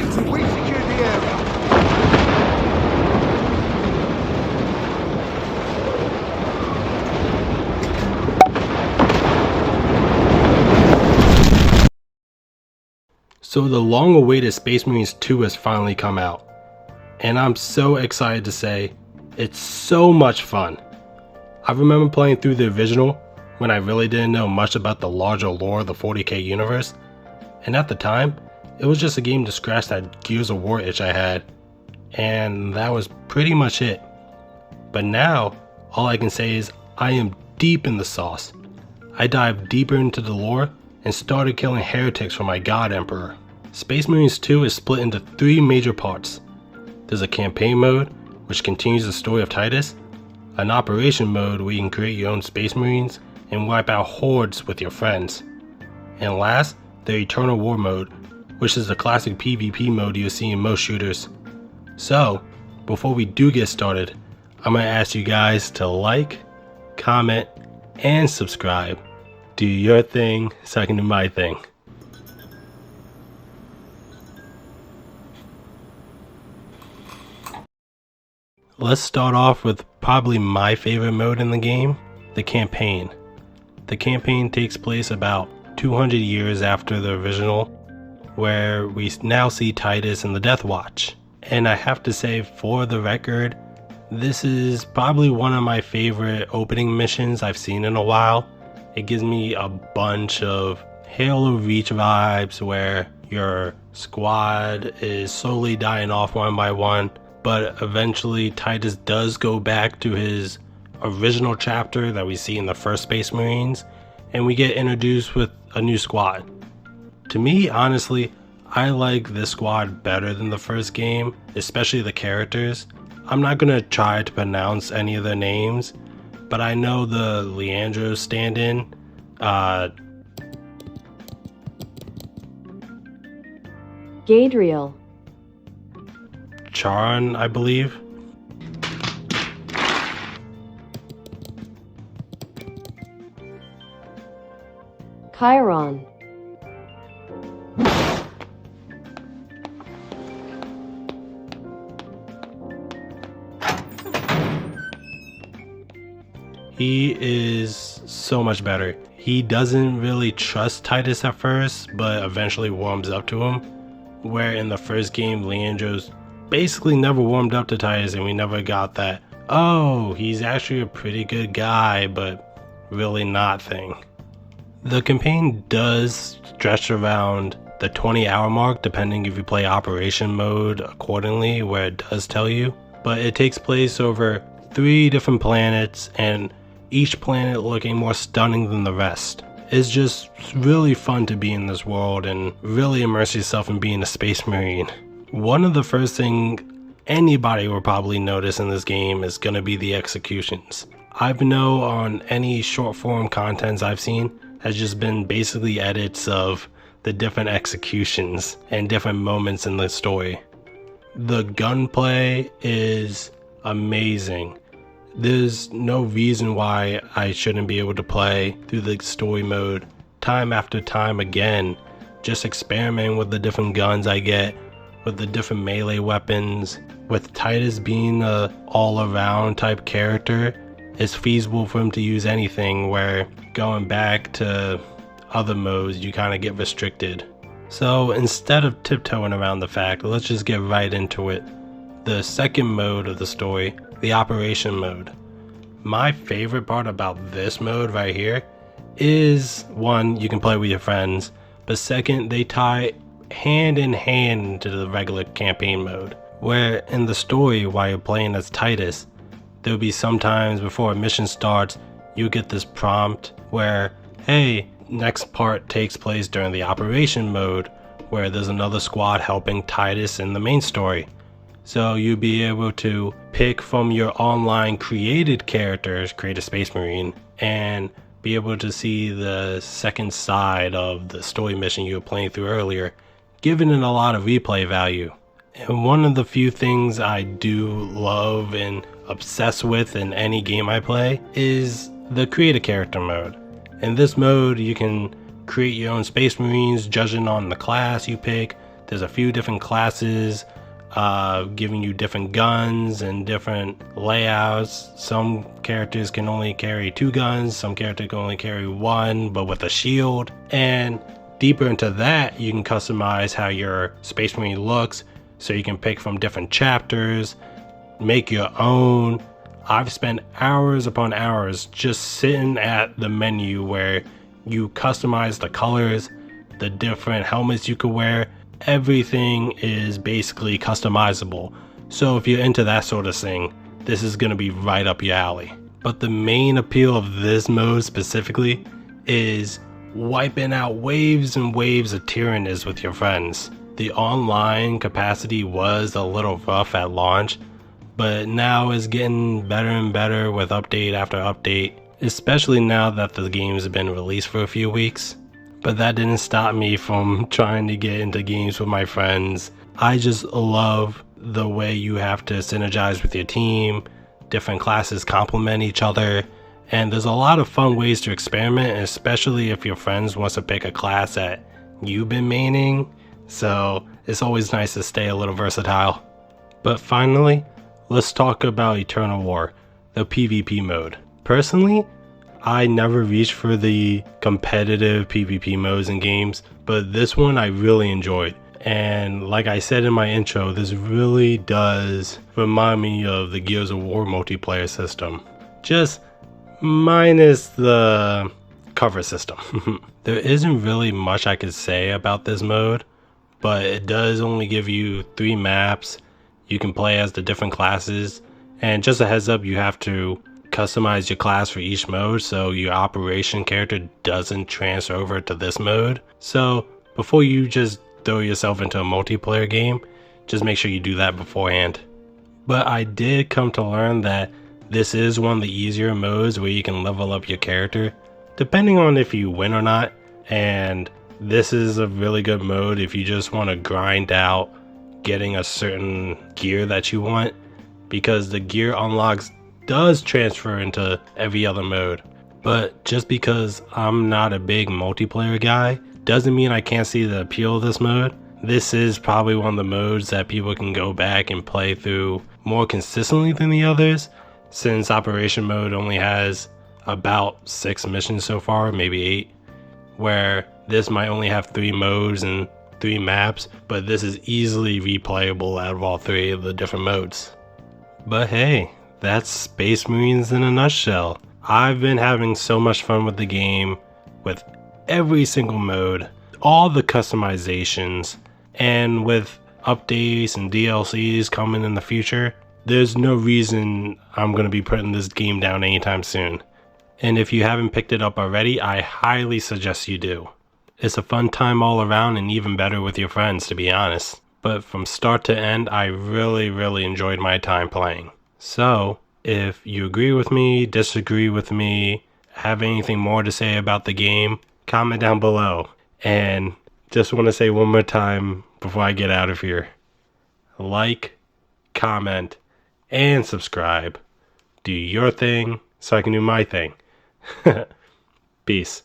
We secured the area. So the long-awaited Space Marines 2 has finally come out, and I'm so excited to say it's so much fun. I remember playing through the original when I really didn't know much about the larger lore of the 40k universe, and at the time, it was just a game to scratch that Gears of War itch I had, and that was pretty much it. But now, all I can say is I am deep in the sauce. I dived deeper into the lore and started killing heretics for my God Emperor. Space Marines 2 is split into 3 major parts. There's a campaign mode, which continues the story of Titus, an operation mode where you can create your own Space Marines and wipe out hordes with your friends, and last, the Eternal War mode, which is the classic PvP mode you'll see in most shooters. So, before we do get started, I'm going to ask you guys to like, comment, and subscribe. Do your thing so I can do my thing. Let's start off with probably my favorite mode in the game, the campaign. The campaign takes place about 200 years after the original, where we now see Titus and the Death Watch. And I have to say, for the record, this is probably one of my favorite opening missions I've seen in a while. It gives me a bunch of Halo Reach vibes where your squad is slowly dying off one by one, but eventually Titus does go back to his original chapter that we see in the first Space Marines, and we get introduced with a new squad. To me, honestly, I like this squad better than the first game, especially the characters. I'm not gonna try to pronounce any of their names, but I know the Leandro stand-in, Gadriel, Charon, I believe. Chiron, He is so much better. He doesn't really trust Titus at first, but eventually warms up to him. Where in the first game, Leandro's basically never warmed up to Titus, and we never got that, oh, he's actually a pretty good guy, but really not thing. The campaign does stretch around the 20-hour mark, depending if you play operation mode accordingly, where it does tell you. But it takes place over 3 different planets, and each planet looking more stunning than the rest. It's just really fun to be in this world and really immerse yourself in being a Space Marine. One of the first things anybody will probably notice in this game is going to be the executions. I've know on any short form contents I've seen has just been basically edits of the different executions and different moments in the story. The gunplay is amazing. There's no reason why I shouldn't be able to play through the story mode time after time again, just experimenting with the different guns I get, with the different melee weapons. With Titus being a all-around type character, it's feasible for him to use anything, where going back to other modes you kind of get restricted. So instead of tiptoeing around the fact, let's just get right into it. The second mode of the story, the operation mode. My favorite part about this mode right here is, one, you can play with your friends, but second, they tie hand in hand into the regular campaign mode, where in the story while you're playing as Titus, there'll be sometimes before a mission starts you get this prompt where, hey, next part takes place during the operation mode, where there's another squad helping Titus in the main story. So you'll be able to pick from your online created characters, create a Space Marine, and be able to see the second side of the story mission you were playing through earlier, giving it a lot of replay value. And one of the few things I do love and obsess with in any game I play is the create a character mode. In this mode, you can create your own Space Marines judging on the class you pick, There's a few different classes giving you different guns and different layouts. Some characters can only carry 2 guns, some characters can only carry 1 but with a shield. And deeper into that, you can customize how your Space Marine looks, so you can pick from different chapters, make your own. I've spent hours upon hours just sitting at the menu where you customize the colors, the different helmets you could wear. Everything is basically customizable. So if you're into that sort of thing, this is going to be right up your alley. But the main appeal of this mode specifically is wiping out waves and waves of Tyranids with your friends. The online capacity was a little rough at launch, but now it's getting better and better with update after update, especially now that the games have been released for a few weeks. But that didn't stop me from trying to get into games with my friends. I just love the way you have to synergize with your team, different classes complement each other, and there's a lot of fun ways to experiment, especially if your friends wants to pick a class that you've been maining, so it's always nice to stay a little versatile. But finally, let's talk about Eternal War, the PvP mode. Personally, I never reached for the competitive PvP modes in games, but this one I really enjoyed. And like I said in my intro, this really does remind me of the Gears of War multiplayer system. Just minus the cover system. There isn't really much I could say about this mode, but it does only give you 3 maps. You can play as the different classes, and just a heads up, you have to customize your class for each mode, so your operation character doesn't transfer over to this mode. So before you just throw yourself into a multiplayer game, just make sure you do that beforehand. But I did come to learn that this is one of the easier modes where you can level up your character, depending on if you win or not. And this is a really good mode if you just want to grind out getting a certain gear that you want, because the gear unlocks does transfer into every other mode. But just because I'm not a big multiplayer guy doesn't mean I can't see the appeal of this mode. This is probably one of the modes that people can go back and play through more consistently than the others, since Operation Mode only has about 6 missions so far, maybe 8, where this might only have 3 modes and 3 maps, but this is easily replayable out of all 3 of the different modes. But hey, that's Space Marines in a nutshell. I've been having so much fun with the game, with every single mode, all the customizations, and with updates and DLCs coming in the future, there's no reason I'm going to be putting this game down anytime soon. And if you haven't picked it up already, I highly suggest you do. It's a fun time all around, and even better with your friends, to be honest. But from start to end, I really enjoyed my time playing. So, if you agree with me, disagree with me, have anything more to say about the game, comment down below. And just want to say one more time before I get out of here. Like, comment, and subscribe. Do your thing so I can do my thing. Peace.